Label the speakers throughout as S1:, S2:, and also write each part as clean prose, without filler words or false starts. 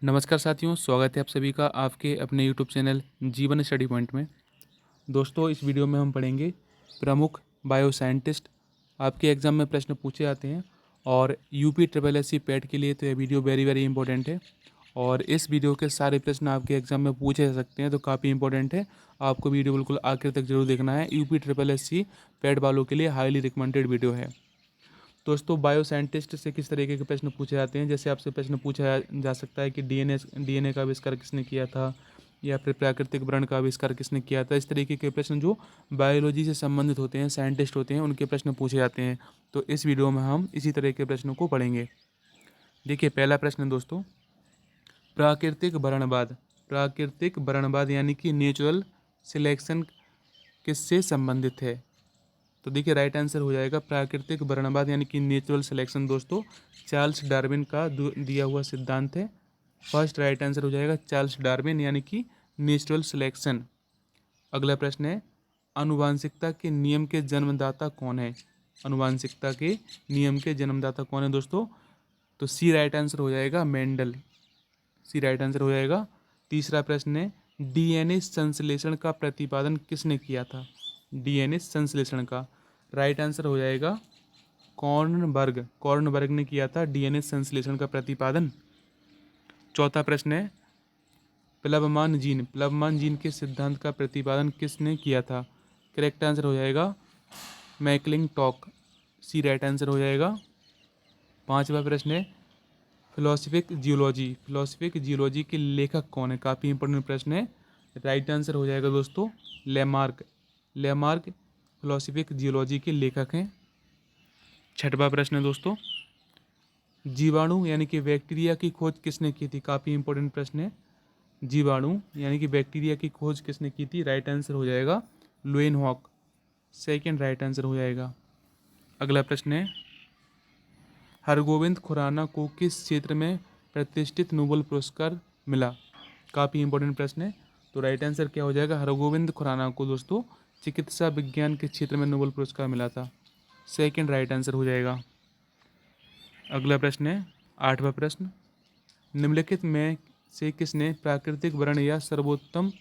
S1: नमस्कार साथियों, स्वागत है आप सभी का आपके अपने यूट्यूब चैनल जीवन स्टडी पॉइंट में। दोस्तों, इस वीडियो में हम पढ़ेंगे प्रमुख बायो साइंटिस्ट। आपके एग्ज़ाम में प्रश्न पूछे जाते हैं और UP triple S C PET के लिए तो ये वीडियो वेरी वेरी इंपॉर्टेंट है। और इस वीडियो के सारे प्रश्न आपके एग्ज़ाम में पूछे जा सकते हैं, तो काफ़ी इंपॉर्टेंट है। आपको वीडियो बिल्कुल आखिर तक जरूर देखना है। UP triple S C PET वालों के लिए हाईली रिकमेंडेड वीडियो है। दोस्तों, बायो साइंटिस्ट से किस तरीके के प्रश्न पूछे जाते हैं। जैसे आपसे प्रश्न पूछा जा सकता है कि डीएनए का आविष्कार किसने किया था, या फिर प्राकृतिक व्रण का आविष्कार किसने किया था। इस तरीके के प्रश्न जो बायोलॉजी से संबंधित होते हैं, साइंटिस्ट होते हैं, उनके प्रश्न पूछे जाते हैं। तो इस वीडियो में हम इसी तरह के प्रश्नों को पढ़ेंगे। देखिए, पहला प्रश्न दोस्तों, प्राकृतिक वर्णवाद। प्राकृतिक वर्णवाद यानी कि नेचुरल सिलेक्शन किससे संबंधित है। तो देखिए, राइट आंसर हो जाएगा प्राकृतिक वर्णवाद यानी कि नेचुरल सिलेक्शन। दोस्तों, चार्ल्स डार्विन का दिया हुआ सिद्धांत है। फर्स्ट राइट आंसर हो जाएगा चार्ल्स डार्विन यानी कि नेचुरल सिलेक्शन। अगला प्रश्न है, आनुवांशिकता के नियम के जन्मदाता कौन है। आनुवांशिकता के नियम के जन्मदाता कौन है दोस्तों। तो सी राइट आंसर हो जाएगा मेंडल। सी राइट आंसर हो जाएगा। तीसरा प्रश्न है, डीएनए संश्लेषण का प्रतिपादन किसने किया था। डीएनए संश्लेषण का राइट आंसर हो जाएगा कॉर्नबर्ग। कॉर्नबर्ग ने किया था डीएनए संश्लेषण का प्रतिपादन। चौथा प्रश्न है, प्लवमान जीन के सिद्धांत का प्रतिपादन किसने किया था। करेक्ट आंसर हो जाएगा मैकलिंटॉक। सी राइट आंसर हो जाएगा। पांचवा प्रश्न है, फिलोसफिक जियोलॉजी के लेखक कौन है। काफ़ी इंपॉर्टेंट प्रश्न है। राइट आंसर हो जाएगा दोस्तों लेमार्क। लेमार्क फिलोसफिक जियोलॉजी के लेखक हैं। छठवां प्रश्न है दोस्तों, जीवाणु यानी कि बैक्टीरिया की खोज किसने की थी। काफ़ी इंपॉर्टेंट प्रश्न है। जीवाणु यानी कि बैक्टीरिया की खोज किसने की थी। राइट आंसर हो जाएगा लुएनहॉक। सेकेंड राइट आंसर हो जाएगा। अगला प्रश्न है, हरगोविंद खुराना को किस क्षेत्र में प्रतिष्ठित नोबेल पुरस्कार मिला। काफ़ी इंपॉर्टेंट प्रश्न है। तो राइट आंसर क्या हो जाएगा, हरगोविंद खुराना को दोस्तों चिकित्सा विज्ञान के क्षेत्र में नोबेल पुरस्कार मिला था। सेकेंड राइट आंसर हो जाएगा। अगला प्रश्न है, आठवां प्रश्न, निम्नलिखित में से किसने प्राकृतिक वर्ण या सर्वोत्तम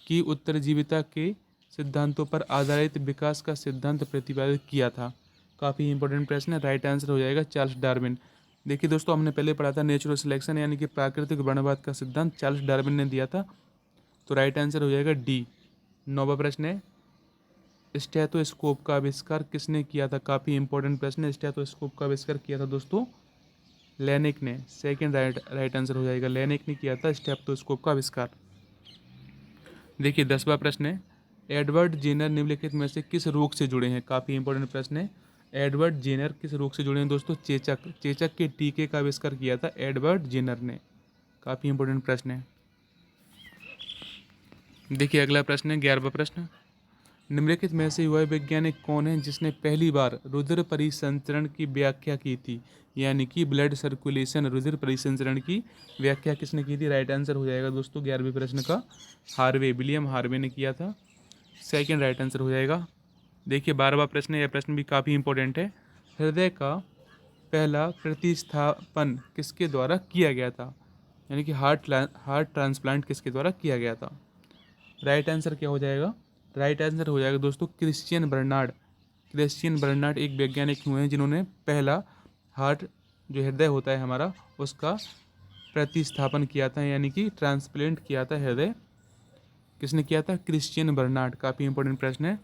S1: की उत्तरजीविता के सिद्धांतों पर आधारित विकास का सिद्धांत प्रतिपादित किया था। काफ़ी इंपॉर्टेंट प्रश्न है। राइट आंसर हो जाएगा चार्ल्स डार्विन। देखिए दोस्तों, हमने पहले पढ़ा था नेचुरल सिलेक्शन यानी कि प्राकृतिक वर्णवाद का सिद्धांत चार्ल्स डार्विन ने दिया था। तो राइट आंसर हो जाएगा डी। नौवां प्रश्न है, स्टेथोस्कोप का आविष्कार किसने किया था। काफ़ी इंपॉर्टेंट प्रश्न है। स्टेथोस्कोप का आविष्कार किया था दोस्तों लेनिक ने। सेकेंड राइट आंसर हो जाएगा, लेनिक ने किया था स्टेथोस्कोप का आविष्कार। देखिए, 10वां प्रश्न है, एडवर्ड जेनर निम्नलिखित में से किस रोग से जुड़े हैं। काफ़ी इंपॉर्टेंट प्रश्न है। एडवर्ड जेनर किस रोग से जुड़े हैं दोस्तों। चेचक। चेचक के टीके का आविष्कार किया था एडवर्ड जेनर ने। काफ़ी इंपॉर्टेंट प्रश्न है। देखिए, अगला प्रश्न है 11वां प्रश्न, निम्नलिखित में से वह वैज्ञानिक कौन है जिसने पहली बार रुधिर परिसंचरण की व्याख्या की थी। यानी कि ब्लड सर्कुलेशन, रुधिर परिसंचरण की व्याख्या किसने की थी। राइट आंसर हो जाएगा दोस्तों 11वें प्रश्न का हार्वे, विलियम हार्वे ने किया था। सेकेंड राइट आंसर हो जाएगा। देखिए, 12वां प्रश्न है। यह प्रश्न भी काफ़ी इंपॉर्टेंट है। हृदय का पहला प्रतिस्थापन किसके द्वारा किया गया था। यानी कि हार्ट ट्रांसप्लांट किसके द्वारा किया गया था। राइट आंसर क्या हो जाएगा, राइट आंसर हो जाएगा दोस्तों क्रिश्चियन बर्नार्ड। क्रिश्चियन बर्नार्ड एक वैज्ञानिक हुए हैं जिन्होंने पहला हार्ट, जो हृदय होता है हमारा, उसका प्रतिस्थापन किया था, यानी कि ट्रांसप्लांट किया था हृदय। किसने किया था, क्रिश्चियन बर्नार्ड। काफ़ी इंपॉर्टेंट प्रश्न है।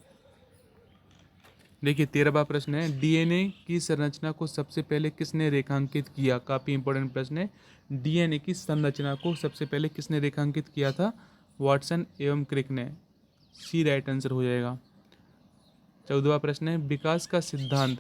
S1: देखिए, 13वां प्रश्न है, डीएनए की संरचना को सबसे पहले किसने रेखांकित किया। काफ़ी इंपॉर्टेंट प्रश्न है। डीएनए की संरचना को सबसे पहले किसने रेखांकित किया था। वाटसन एवं क्रिक ने। सी राइट आंसर हो जाएगा। 14वां प्रश्न है, विकास का सिद्धांत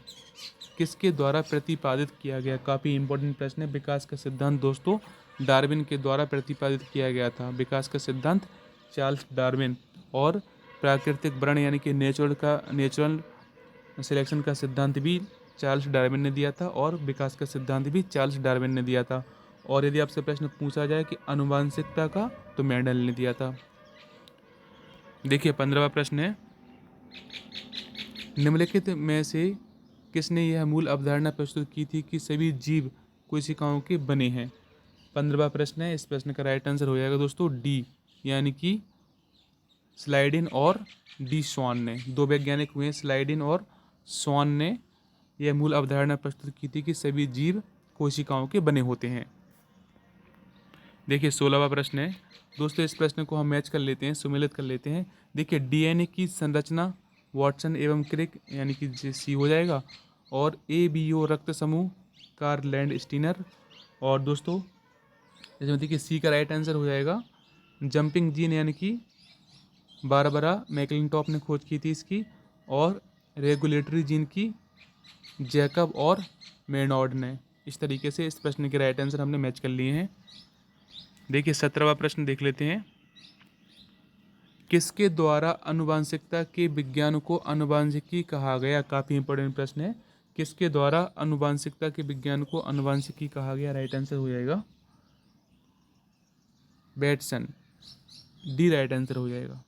S1: किसके द्वारा प्रतिपादित किया गया। काफ़ी इंपॉर्टेंट प्रश्न है। विकास का सिद्धांत दोस्तों डार्विन के द्वारा प्रतिपादित किया गया था। विकास का सिद्धांत चार्ल्स डार्विन। और प्राकृतिक वर्ण यानी कि नेचुरल सिलेक्शन का सिद्धांत भी चार्ल्स डार्विन ने दिया था, और विकास का सिद्धांत भी चार्ल्स डार्विन ने दिया था। और यदि आपसे प्रश्न पूछा जाए कि आनुवांशिकता का, तो मेंडल ने दिया था। देखिए, 15वां प्रश्न है, निम्नलिखित में से किसने यह मूल अवधारणा प्रस्तुत की थी कि सभी जीव कोशिकाओं के बने हैं। 15वां प्रश्न है, इस प्रश्न का राइट आंसर हो जाएगा दोस्तों डी, यानी कि स्लाइडिन और डी स्वान ने, दो वैज्ञानिक हुए स्लाइडिन और स्वान ने यह मूल अवधारणा प्रस्तुत की थी कि सभी जीव कोशिकाओं के बने होते हैं। देखिए 16वां प्रश्न है दोस्तों, इस प्रश्न को हम मैच कर लेते हैं, सुमेलित कर लेते हैं। देखिए डीएनए की संरचना वाटसन एवं क्रिक यानी कि सी हो जाएगा, और एबीओ रक्त समूह कार्ल लैंड स्टीनर, और दोस्तों इसमें देखिए सी का राइट आंसर हो जाएगा जंपिंग जीन यानी कि बारबरा मैकलिंटॉप ने खोज की थी इसकी, और रेगुलेटरी जीन की जैकब और मेनॉर्ड ने। इस तरीके से इस प्रश्न के राइट आंसर हमने मैच कर लिए हैं। देखिए 17वां प्रश्न देख लेते हैं, किसके द्वारा आनुवांशिकता के विज्ञान को आनुवांशिकी कहा गया? काफ़ी इंपॉर्टेंट प्रश्न है, किसके द्वारा आनुवांशिकता के विज्ञान को आनुवांशिकी कहा गया? राइट आंसर हो जाएगा बेटसन, डी राइट आंसर हो जाएगा।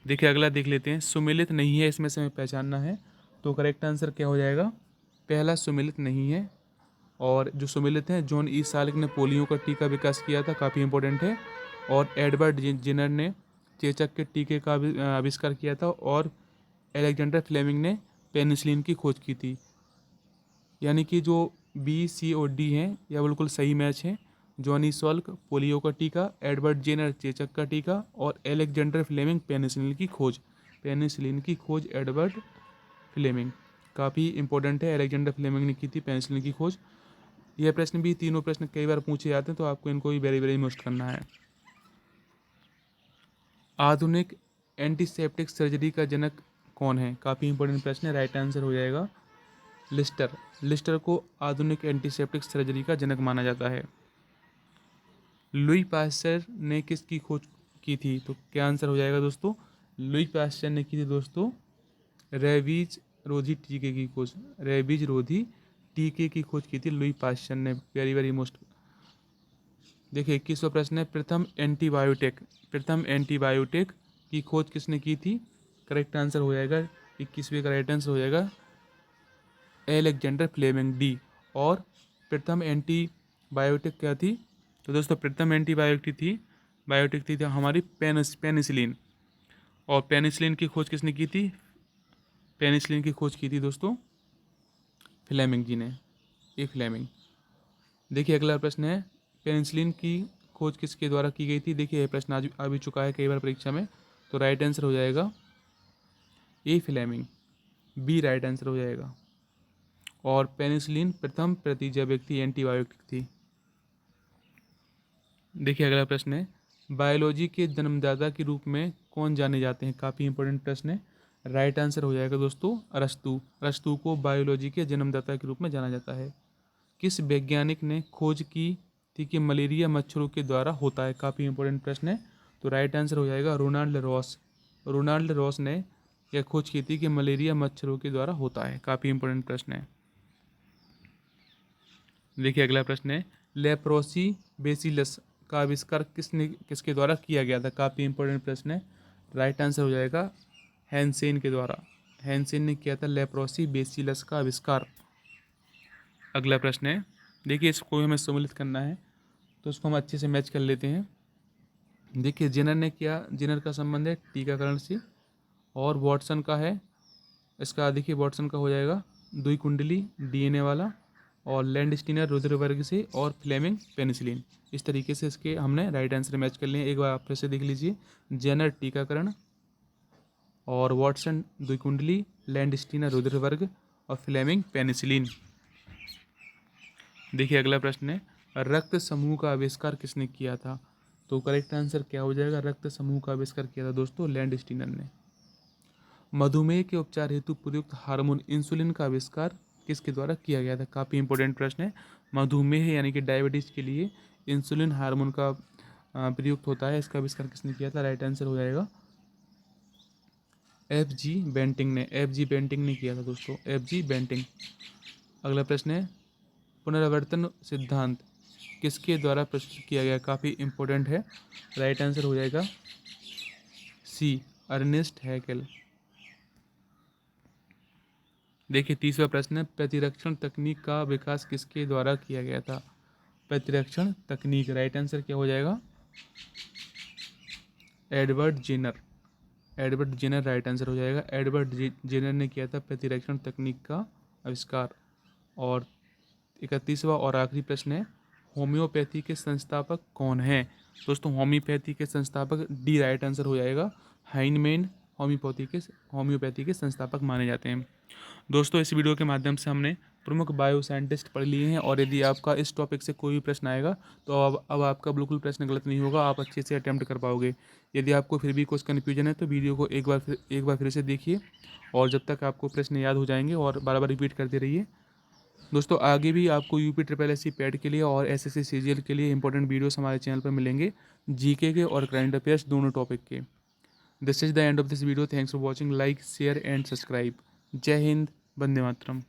S1: देखिए अगला देख लेते हैं, सुमेलित नहीं है इसमें से हमें पहचानना है, तो करेक्ट आंसर क्या हो जाएगा? पहला सुमेलित नहीं है, और जो सुमेलित हैं जॉन ई साल्क ने पोलियो का टीका विकास किया था, काफ़ी इंपॉर्टेंट है, और एडवर्ड जेनर ने चेचक के टीके का आविष्कार किया था, और अलेक्जेंडर फ्लेमिंग ने पेनिसिलिन की खोज की थी। यानी कि जो बी सी और डी हैं यह बिल्कुल सही मैच है। जॉनी सॉल्क पोलियो का टीका, एडवर्ड जेनर चेचक का टीका, और अलेक्जेंडर फ्लेमिंग पेनिसिलिन की खोज। पेनिसिलिन की खोज एडवर्ड फ्लेमिंग, काफ़ी इंपॉर्टेंट है, अलेक्जेंडर फ्लेमिंग ने की थी पेनिसिलिन की खोज। यह प्रश्न भी, तीनों प्रश्न कई बार पूछे जाते हैं, तो आपको इनको भी वेरी वेरी मस्ट करना है। आधुनिक एंटीसेप्टिक सर्जरी का जनक कौन है? काफ़ी इंपॉर्टेंट प्रश्न है, राइट आंसर हो जाएगा लिस्टर। लिस्टर को आधुनिक एंटीसेप्टिक सर्जरी का जनक माना जाता है। लुई पास्चर ने किसकी खोज की थी? तो क्या आंसर हो जाएगा दोस्तों? लुई पास्चर ने की थी दोस्तों रेबीज रोधी टीके की खोज। रेबीज रोधी टीके की खोज की थी लुई पास्चर ने, वेरी वेरी मोस्ट। देखिए 21वां प्रश्न है, प्रथम एंटीबायोटिक की खोज किसने की थी? करेक्ट आंसर हो जाएगा 21वें का राइट आंसर हो जाएगा एलेक्जेंडर फ्लेमिंग, डी। और प्रथम एंटीबायोटिक क्या थी? तो दोस्तों प्रथम एंटीबायोटिक थी हमारी पेनिसिलिन, और पेनिसिलिन की खोज किसने की थी? पेनिसिलिन की खोज की थी दोस्तों फ्लेमिंग जी ने, ए फ्लेमिंग। देखिए अगला प्रश्न है, पेनिसिलिन की खोज किसके द्वारा की गई थी? देखिए यह प्रश्न आज आ भी चुका है कई बार परीक्षा में, तो राइट आंसर हो जाएगा ए फ्लेमिंग, बी राइट आंसर हो जाएगा। और पेनिसिलिन प्रथम प्रतिजैविक व्यक्ति एंटीबायोटिक थी। देखिए अगला प्रश्न है, बायोलॉजी के जन्मदाता के रूप में कौन जाने जाते हैं? काफ़ी इंपॉर्टेंट प्रश्न है, राइट आंसर हो जाएगा दोस्तों अरस्तू। अरस्तू को बायोलॉजी के जन्मदाता के रूप में जाना जाता है। किस वैज्ञानिक ने खोज की थी कि मलेरिया मच्छरों के द्वारा होता है? काफ़ी इंपॉर्टेंट प्रश्न है, तो राइट आंसर हो जाएगा रोनाल्ड रॉस। रोनाल्ड रॉस ने यह खोज की थी कि मलेरिया मच्छरों के द्वारा होता है, काफ़ी इंपॉर्टेंट प्रश्न है। देखिए अगला प्रश्न है, लेप्रोसी बेसिलस का आविष्कार किसके द्वारा किया गया था? काफ़ी इंपॉर्टेंट प्रश्न है, राइट आंसर हो जाएगा हैंसेन के द्वारा। हैंसेन ने किया था लेप्रोसी बेसिलस का आविष्कार। अगला प्रश्न है, देखिए इसको हमें सम्मिलित करना है, तो उसको हम अच्छे से मैच कर लेते हैं। देखिए जेनर का संबंध है टीकाकरण से, और वॉटसन का है, इसका देखिए वॉटसन का हो जाएगा द्विकुंडली डीएनए वाला, और लैंड स्टीनर रुधिर वर्ग से, और फ्लेमिंग पेनिसिलिन। इस तरीके से इसके हमने राइट आंसर मैच कर लिए। एक बार आप फिर से देख लीजिए, जेनर टीकाकरण, और वॉटसन द्विकुंडली, लैंड स्टीनर रुधिर वर्ग, और फ्लेमिंग पेनिसिलिन। देखिए अगला प्रश्न है, रक्त समूह का आविष्कार किसने किया था? तो करेक्ट आंसर क्या हो जाएगा? रक्त समूह का आविष्कार किया था दोस्तों लैंड स्टीनर ने। मधुमेह के उपचार हेतु प्रयुक्त हार्मोन इंसुलिन का आविष्कार किसके द्वारा किया गया था? काफ़ी इंपॉर्टेंट प्रश्न है। मधुमेह यानी कि डायबिटीज़ के लिए इंसुलिन हार्मोन का प्रयुक्त होता है, इसका आविष्कार किसने किया था? राइट आंसर हो जाएगा एफ.जी. बेंटिंग ने। एफ.जी. बेंटिंग ने किया था दोस्तों, एफ.जी. बेंटिंग। अगला प्रश्न है, पुनरावर्तन सिद्धांत किसके द्वारा प्रस्तुत किया गया? काफ़ी इंपॉर्टेंट है, राइट आंसर हो जाएगा सी, अर्नेस्ट हैकेल। देखिए 30वां प्रश्न है, प्रतिरक्षण तकनीक का विकास किसके द्वारा किया गया था? प्रतिरक्षण तकनीक। राइट आंसर क्या हो जाएगा? Edward Jenner. Edward Jenner right answer हो जाएगा। एडवर्ड जेनर ने किया था प्रतिरक्षण तकनीक का आविष्कार। और 31वां और आखिरी प्रश्न है, होम्योपैथी के संस्थापक कौन हैं? दोस्तों होम्योपैथी के संस्थापक डी राइट आंसर हो जाएगा। हाइनमैन होम्योपैथी के संस्थापक माने जाते हैं। दोस्तों इस वीडियो के माध्यम से हमने प्रमुख बायो साइंटिस्ट पढ़ लिए हैं, और यदि आपका इस टॉपिक से कोई भी प्रश्न आएगा तो अब आपका बिल्कुल प्रश्न गलत नहीं होगा, आप अच्छे से अटैम्प्ट कर पाओगे। यदि आपको फिर भी कुछ कन्फ्यूजन है तो वीडियो को एक बार फिर से देखिए, और जब तक आपको प्रश्न याद हो जाएंगे और बार बार रिपीट करते रहिए। दोस्तों आगे भी आपको UP SSC पैड के लिए और SSC CGL के लिए इंपॉर्टेंट वीडियोस हमारे चैनल पर मिलेंगे, GK के और करंट अफेयर्स दोनों टॉपिक के। This is the end of this video. Thanks for watching. Like share and subscribe. जय हिंद, वंदे मातरम।